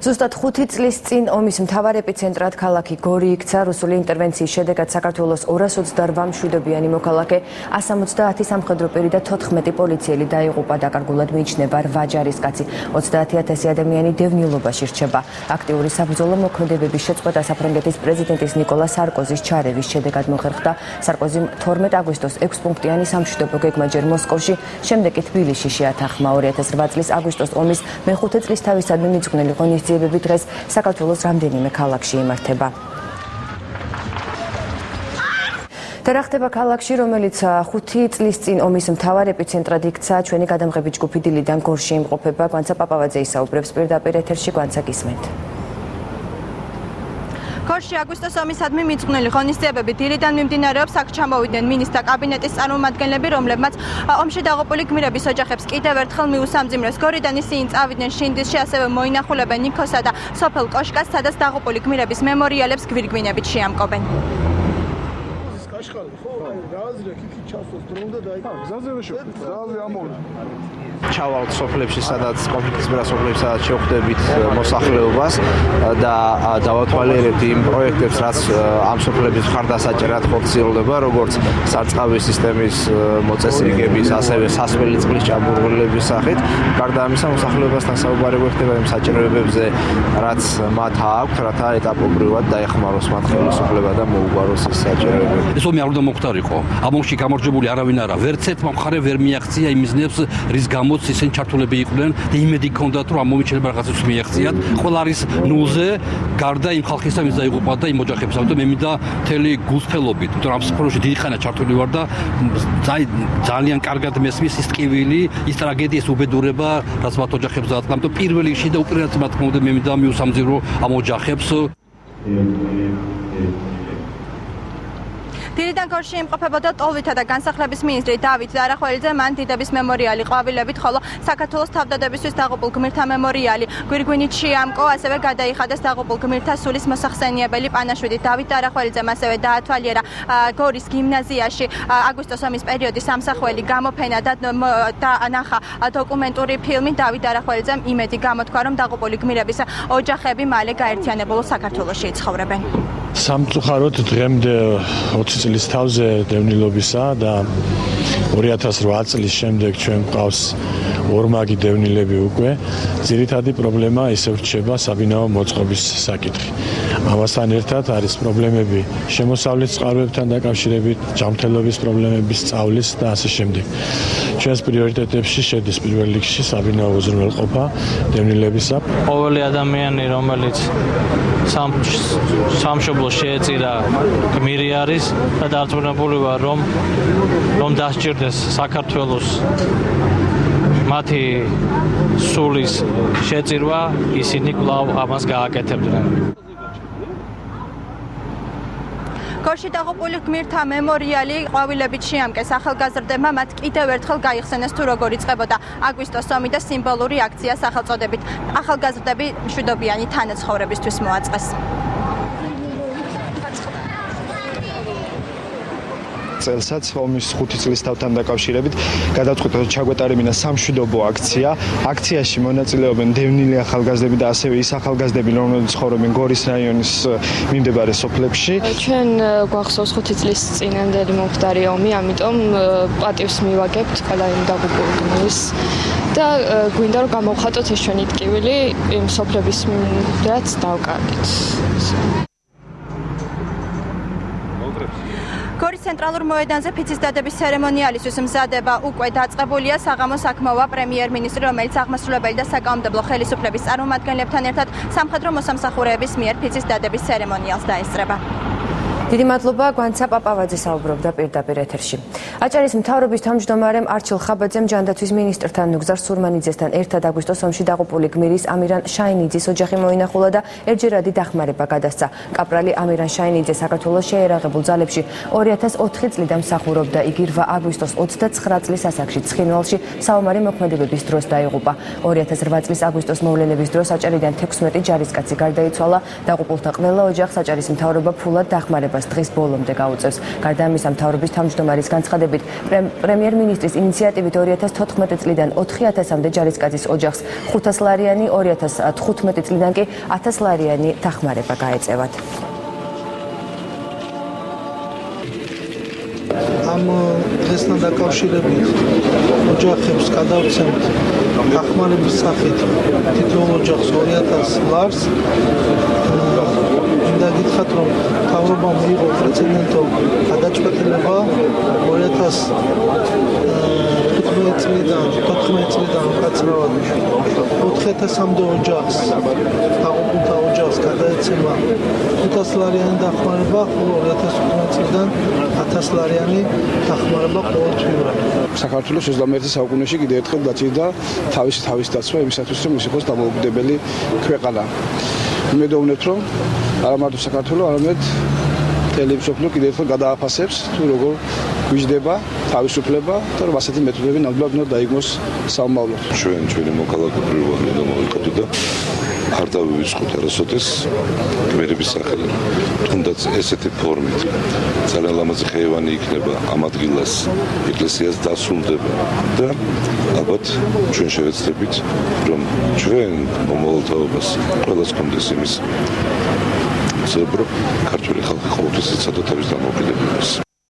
ზუსტად 5 წლის წინ ომის მთავარ ეპიცენტრად ქალაქი გორი იქცა. რუსული ინტერვენციის შედეგად საქართველოს 228 მშვიდობიანი მოქალაქე, 170 სამხედრო პირი და 14 პოლიციელი დაიღუპა. დაკარგულად მიიჩნევა 8 ჯარისკაცი. 30,000 ადამიანი დევნილობაში რჩება. აქტიური საბრძოლო მოქმედებების შეწყვეტა საფრანგეთის პრეზიდენტის ნიკოლა სარკოზის ჩარევის შედეგად მოხერხდა. სარკოზიმ 12 აგვისტოს 6 პუნქტიანი სამშვიდობო გეგმა ჯერ მოსკოვში, შემდეგ კი თბილისში შეათანხმა. 2008 წლის აგვისტოს ომის მე-5 წლის თავისადმი მიძღვნილი ღონისძიებები დღეს საქართველოს რამდენიმე ქალაქში იმართება. და რა ხდება ქალაქში, რომელიც 5 წლის წინ ომის მთავარ ეპიცენტრად იქცა? ჩვენი გადამღები ჯგუფი დილიდან გორში იმყოფება. გვანცა პაპავაძე ისაუბრებს პირდაპირ ეთერში. გვანცა გისმენთ. გორში აგვისტოს ომისადმი მიძღვნილი ღონისძიებები დილიდან მიმდინარეობს. აქ ჩამოვიდნენ მინისტრთა კაბინეტის წარმომადგენლები, რომლებმაც ომში დაღუპული გმირების ოჯახებს კიდევ ერთხელ მიუსამძიმრეს. გორიდან ისინი წავიდნენ შინდისში, ასევე მოინახულებენ ნიქოსა და სოფელ კოშკას, სადაც დაღუპული გმირების მემორიალებს გვირგვინებით შეამკობენ. ჩავალთ სოფლებში, სადაც კონფლიქტის მერე სოფლებში, სადაც შევხვდებით მოსახლეობას და დავათვალიერებთ იმ პროექტებს, რაც ამ სოფლების მხარდასაჭერად ხორციელდება, როგორც სარწყავი სისტემის მოწესრიგების, ასევე სასველი წყლის ჭაბურღილების სახით. გარდა ამისა, მოსახლეობასთან საუბარი გვეხდება იმ საჭიროებებზე, რაც მათ აქვთ, რათა ეტაპობრივად დაეხმაროს მათ ხელისუფლება და მოუგვაროს ეს საჭიროებები. ეს ომი არ უნდა მოხდარიყო. ამ ომში გამარჯვებული არავინ არა. ვერც ერთმა მხარე ვერ მიაღწია იმ მიზნებს, რის გამოც ისინი ჩართულები იყვნენ და იმედი ჰქონდათ, რომ ამ ომით შეიძლება რაღაცას მიაღწიათ. ყველა არის ნულზე, გარდა იმ ხალხისა, ვინც დაიღუპა და იმ ოჯახებს. ამიტომ მე მინდა მთელი გულწრფელობით, იმიტომ რომ ამ სფეროში დიდი ხანია ჩართული ვარ და ძალიან კარგად მესმის ის ტკივილი, ის ტრაგედია, ეს უბედურება, რაც მათ ოჯახებს დაატყდა. ამიტომ პირველ რიგში და უპირატესად მათ მომდე მე მინდა მიუსამძიმრო ამ ოჯახებს. დილიდან გორში იმყოფებოდა ტოლვითა და განსახლების მინისტრი დავით არახველიძე. მან დიდების მემორიალი ყვავილებით, ხოლო საქართველოს თავდადებისთვის დაღუპულ გმირთა მემორიალი გვირგვინით შეამკო, ასევე გადაიხადეს დაღუპულ გმირთა სულის მოსახსენიებელი პანაშვიდით. დავით არახველიძემ ასევე დაათვალიერა გორის გიმნაზიაში აგვისტოს ომის პერიოდის ამსახველი გამოფენა და ნახა დოკუმენტური ფილმი. დავით არახველიძემ იმედი გამოთქვა, რომ დაღუპული გმირების ოჯახები მალე გაერთიანებულ საქართველოში იცხოვრებენ. სამწუხაროდ დღემდე 20 წლის თავზე დევნილობისა და 2008 წლის შემდეგ ჩვენ გვყავს ორმაგი დევნილები უკვე. ძირითადი პრობლემა ისევ რჩება საბინაო მოწყობის საკითხი. ამასთან ერთად არის პრობლემები შემოსავლის წყაროებთან დაკავშირებით, ჯანმრთელობის პრობლემების სწავლის და ასე შემდეგ. ჩვენს პრიორიტეტებში შედის პირველ რიგში საბინაო უზრუნველყოფა დევნილებისა. ყოველი ადამიანი, რომელიც სამშობლოს შეეწირა გმირი არის და დარწმუნებული ვარ, რომ დასჭირდეს საქართველოს მათი სულის შეწირვა, ისინი კვლავ ამას გააკეთებდნენ. გორში დაღუპული გმირთა მემორიალი ყვავილებით შეამკეს. ახალგაზრდებმა მათ კიდევ ერთხელ გაიხსენეს თუ როგორ იწყებოდა აგვისტოს ომი და სიმბოლური აქცია სახელწოდებით ახალგაზრდები მშვიდობიანი თანაცხოვრებისთვის მოაწყეს. წელსაც ომის 5 წლის თავთან დაკავშირებით გადავწყვიტეთ, რომ ჩაგვეტარებინა სამშვიდობო აქცია. აქციაში მონაწილეობენ დევნილი ახალგაზრდები და ასევე ის ახალგაზრდები, რომლებიც ცხოვრობენ გორის რაიონის მიმდებარე სოფლებში. ჩვენ გვახსოვს 5 წლის წინანდელი მომხდარი ომი, ამიტომ პატივს მივაგებთ ყველა იმ დაღუპულ გმირს და გვინდა რომ გამოვხატოთ ეს ჩვენი ტკივილი იმ სოფლების რაც დავკარგეთ. გორის ცენტრალურ მოედანზე ფიცის დადების ცერემონიალისთვის მზადება უკვე დაწყებულია. საღამოს აქ მოვა პრემიერ-მინისტრი, რომელიც აღმასრულებელი და საკანონმდებლო ხელისუფლების წარმომადგენლებთან ერთად სამხედრო მოსამსახურეების მიერ ფიცის დადების ცერემონიალს დაესწრება. დიდი მადლობა. გვანცა პაპავაძე საუბრობდა პირდაპირ ეთერში. აჭარის მთავრობის თავმჯდომარემ არჩილ ხაბაძემ ჯანდაცვის მინისტრთან ნუგზარ სურმანიძესთან ერთად აგვისტოს ომში დაღუპული გმირის ამირან შაინიძის ოჯახი მოინახულა და ერთჯერადი დახმარება გადასცა. კაპრალი ამირან შაინიძე საქართველოს შეერაღებულ ძალებში 2004 წლიდან მსახურობდა. იგი 8 აგვისტოს 29 წლის ასაკში ცხინვალში საომარი მოქმედებების დროს დაიღუპა. 2008 წლის აგვისტოს მოვლენების დროს აჭარიდან 16 ჯარისკაცი გარდაიცვალა. დაღუპულთა ყველა ოჯახს აჭარის მთავრობა ფულად დახმარება განხილვებას დღის ბოლომდე გაუწევს. გარდა ამისა, მთავრობის თავმჯდომარის განცხადებით, პრემიერ-მინისტრის ინიციატივით 2014 წლიდან 4000-მდე ჯარისკაცის ოჯახს 500 ლარიანი, 2015 წლიდან კი 1000 ლარიანი დახმარება გაეწევათ. ამ დღესთან დაკავშირებით ოჯახებს გადავცემთ დახმარების სახით თითოეულ ოჯახს 2000 ლარს. მინდა გითხრათ, რომ მთავრობამ მიიღო პრეცედენტო გადაწყვეტილება 2015 წლიდან 14 წლიდან უკაცრავად 4000-მდე ოჯახს დაღუპულთა ოჯახს გადაეცემა 500 ლარიანი დახმარება, ხოლო 2015 წლიდან 1000 ლარიანი დახმარება ყოველთვიურად. საქართველოს 21 საუკუნეში კიდევ ერთხელ დაჭირდა თავისი დაცვა იმისათვის, რომ ის იყოს დამოუკიდებელი ქვეყანა. ვიმედოვნებთ, რომ არა მარტო საქართველოს, არამედ მთელი მსოფლიო კიდევ ერთხელ გადააფასებს თუ როგორ გვიждდება თავისუფლება და რომ ასეთი მეთოდები ნამდვილად უნდა დაიგმოს სამომავლოდ. ჩვენი მოქალაქე პირველი გამოვიყოთ და არ დავივიწყოთ არასოდეს გმირების სახელით. თუნდაც ესეთი ფორმით ძალიან ლამაზი ხეივანი იქნება ამ ადგილას, ეკლესიას დასრულდება და ალბათ ჩვენ შევეცდებით, რომ ჩვენ მომავალთაობას ყველას კონდეს იმის ზებრო ქართული ხალხი ყოველთვის იცოდა თავის დამოუკიდებლობას.